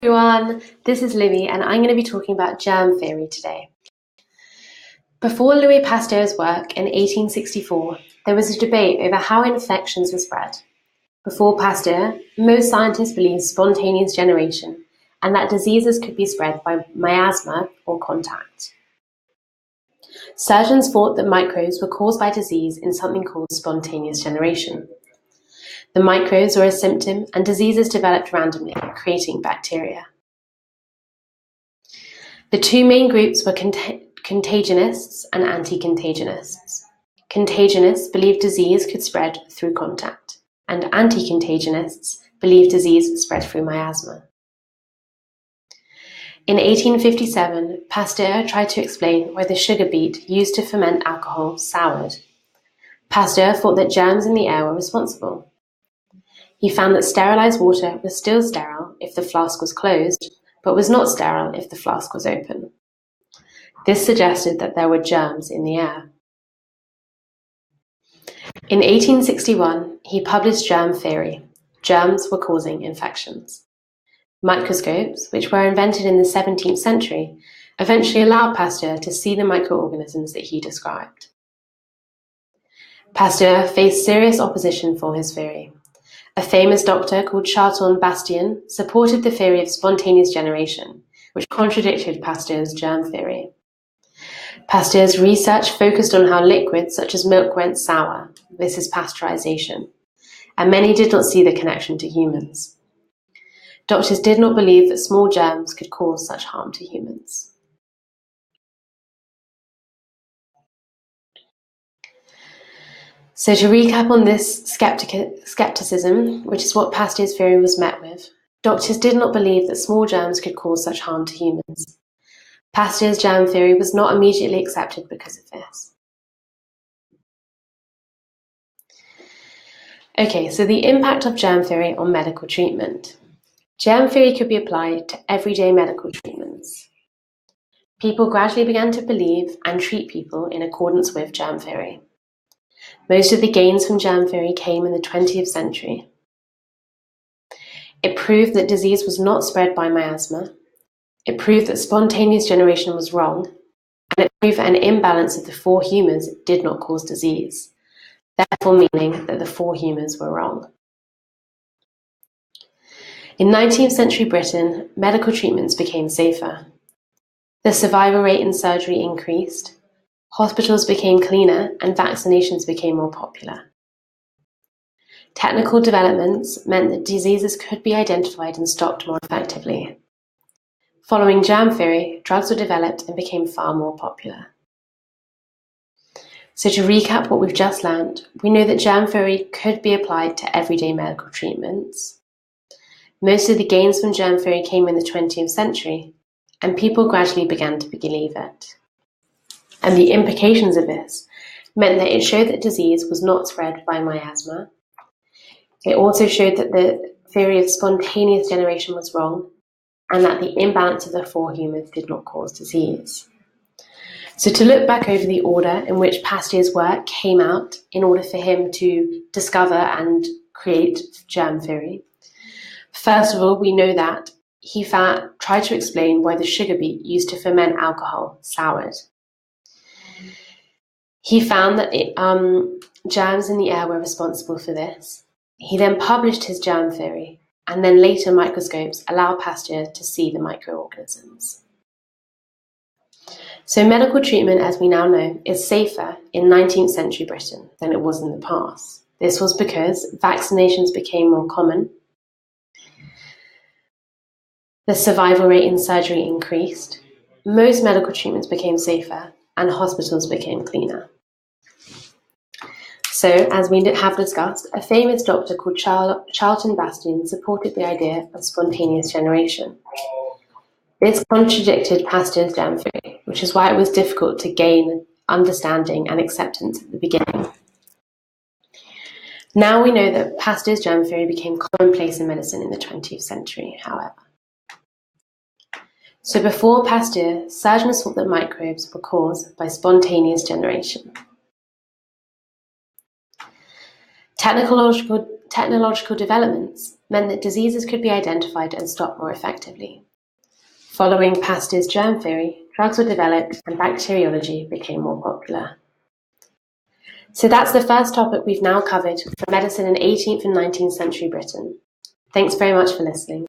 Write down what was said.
Everyone, this is Libby and I'm going to be talking about germ theory today. Before Louis Pasteur's work in 1864, there was a debate over how infections were spread. Before Pasteur, most scientists believed spontaneous generation and that diseases could be spread by miasma or contact. Surgeons thought that microbes were caused by disease in something called spontaneous generation. The microbes were a symptom and diseases developed randomly, creating bacteria. The two main groups were contagionists and anti-contagionists. Contagionists believed disease could spread through contact, and anti-contagionists believed disease spread through miasma. In 1857, Pasteur tried to explain why the sugar beet used to ferment alcohol soured. Pasteur thought that germs in the air were responsible. He found that sterilized water was still sterile if the flask was closed, but was not sterile if the flask was open. This suggested that there were germs in the air. In 1861, he published Germ Theory. Germs were causing infections. Microscopes, which were invented in the 17th century, eventually allowed Pasteur to see the microorganisms that he described. Pasteur faced serious opposition for his theory. A famous doctor called Charles Bastian supported the theory of spontaneous generation, which contradicted Pasteur's germ theory. Pasteur's research focused on how liquids such as milk went sour. This is pasteurization, and many did not see the connection to humans. Doctors did not believe that small germs could cause such harm to humans. So to recap on this skepticism, which is what Pasteur's theory was met with, doctors did not believe that small germs could cause such harm to humans. Pasteur's germ theory was not immediately accepted because of this. Okay, so the impact of germ theory on medical treatment. Germ theory could be applied to everyday medical treatments. People gradually began to believe and treat people in accordance with germ theory. Most of the gains from germ theory came in the 20th century. It proved that disease was not spread by miasma. It proved that spontaneous generation was wrong, and it proved that an imbalance of the four humours did not cause disease, therefore meaning that the four humours were wrong. In 19th century Britain, medical treatments became safer. The survival rate in surgery increased. Hospitals became cleaner and vaccinations became more popular. Technical developments meant that diseases could be identified and stopped more effectively. Following germ theory, drugs were developed and became far more popular. So to recap what we've just learned, we know that germ theory could be applied to everyday medical treatments. Most of the gains from germ theory came in the 20th century, and people gradually began to believe it. And the implications of this meant that it showed that disease was not spread by miasma. It also showed that the theory of spontaneous generation was wrong, and that the imbalance of the four humours did not cause disease. So to look back over the order in which Pasteur's work came out in order for him to discover and create germ theory, first of all, we know that he tried to explain why the sugar beet used to ferment alcohol soured. He found that germs in the air were responsible for this. He then published his germ theory, and then later microscopes allowed Pasteur to see the microorganisms. So medical treatment, as we now know, is safer in 19th century Britain than it was in the past. This was because vaccinations became more common, the survival rate in surgery increased, most medical treatments became safer, and hospitals became cleaner. So, as we have discussed, a famous doctor called Charles Bastian supported the idea of spontaneous generation. This contradicted Pasteur's germ theory, which is why it was difficult to gain understanding and acceptance at the beginning. Now we know that Pasteur's germ theory became commonplace in medicine in the 20th century, however. So before Pasteur, surgeons thought that microbes were caused by spontaneous generation. Technological developments meant that diseases could be identified and stopped more effectively. Following Pasteur's germ theory, drugs were developed and bacteriology became more popular. So that's the first topic we've now covered for medicine in 18th and 19th century Britain. Thanks very much for listening.